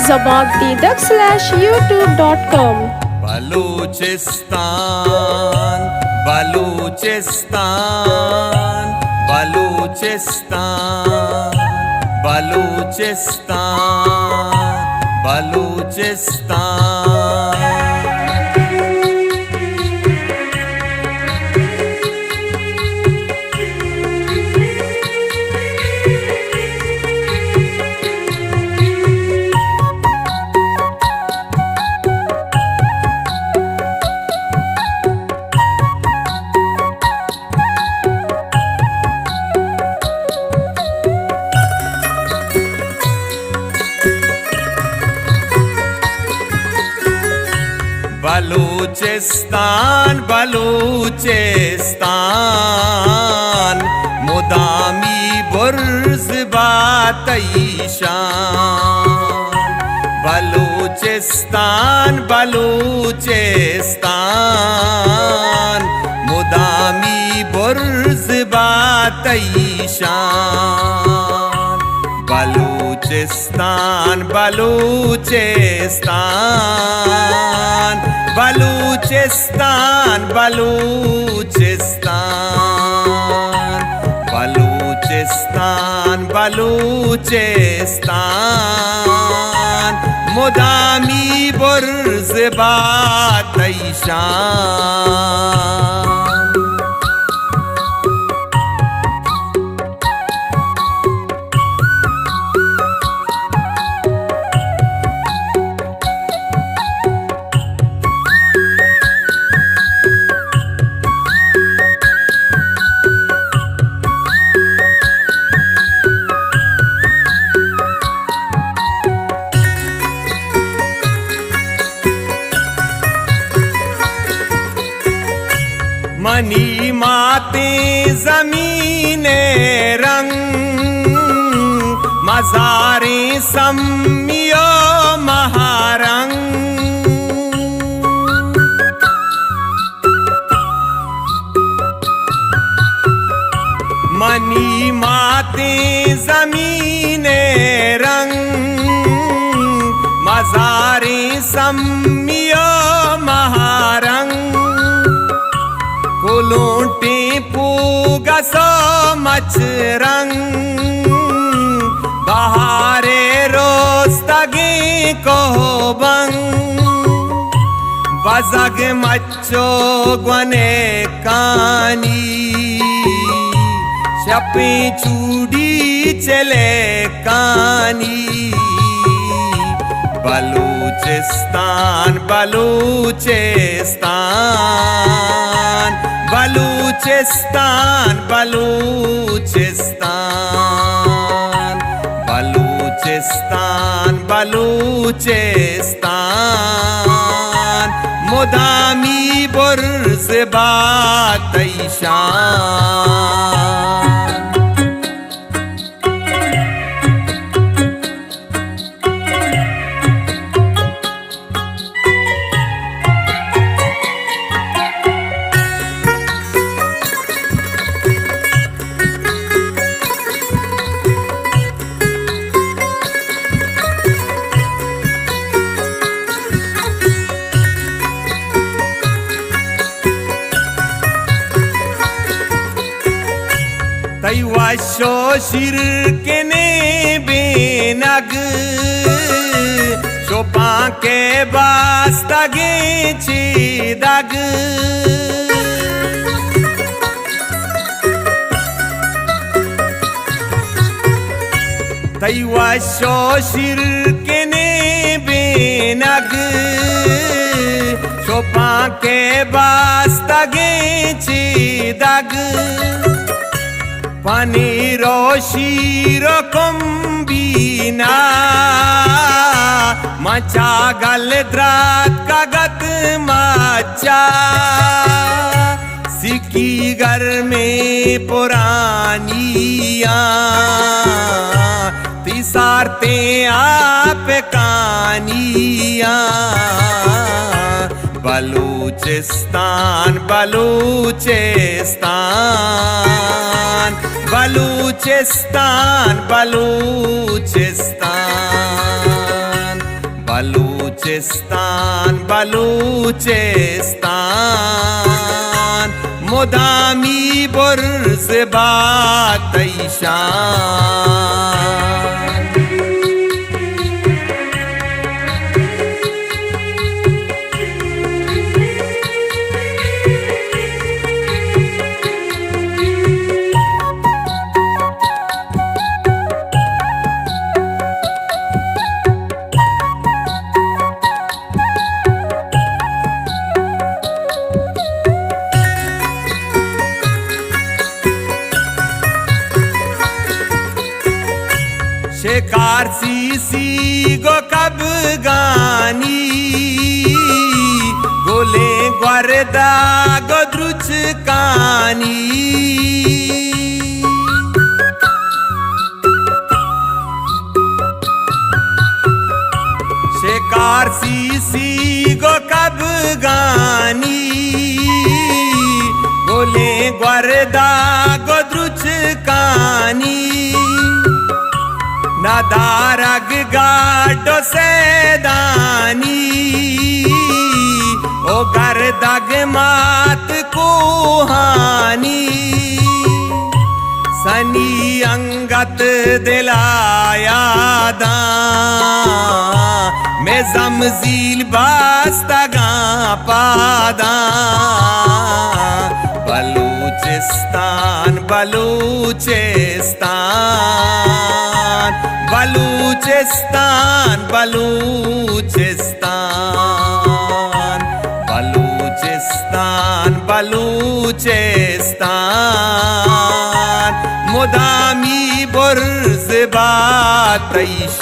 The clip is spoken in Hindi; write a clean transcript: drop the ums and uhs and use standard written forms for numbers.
zabagdidak/youtube.com बलूचिस्तान बलूचिस्तान बलूचिस्तान बलूचिस्तान बलूचिस्तान बलूचिस्तान बलूचिस्तान मुदामी बुर्ज बातईशान बलूचिस्तान बलूचिस्तान मुदामी बुर्ज बातईशान बलूचिस्तान बलूचिस्तान बलूचिस्तान बलूचिस्तान बलूचिस्तान बलूचिस्तान मुदामी बुर्ज बातईशान मनी माते ज़मीने रंग मज़ारे सम्मियो महारंग मनी माते ज़मीने रंग मज़ारे सम्मियो महारंग कोलोटे पूगसो मचरंग बहारे रोस्तगे को बंग बजग मच्चो ग्वने कानी शपे चूड़ी चले कानी बलूचिस्तान बलूचिस्तान बलूचिस्तान बलूचिस्तान बलूचिस्तान बलूचिस्तान मुदामी बुर्ज बातईशान तैवाशो शिरके ने बेनग शोपा के बास्तगे चीदग तैवाशो शिरके ने बेनग शोपा के बास्तगे चीदग पनीरो शीरो कुंबीना मचा गल द्रात कागत मचा सिकी घर में पुरानिया तिसारते आप कानिया बलूचिस्तान बलूचिस्तान बलूचिस्तान बलूचिस्तान बलूचिस्तान बलूचिस्तान मुदामी बुर्ज बातैशान। शिकार सी गो कब गानी गोले ग्वरदा गो द्रुच कानी। शिकार सी गो कब गानी गोले ग्वरदा गो द्रुच कानी। नदारग गाटो सेदानी ओ गर्दग मात कोहानी। सनी अंगत दिलाया दा मैं जमजील बास्तगा पादा। बलूचिस्तान बलूचिस्तान बलूचिस्तान बलूचिस्तान बलूचिस्तान बलूचिस्तान मुदामी बुर्ज बातैशान।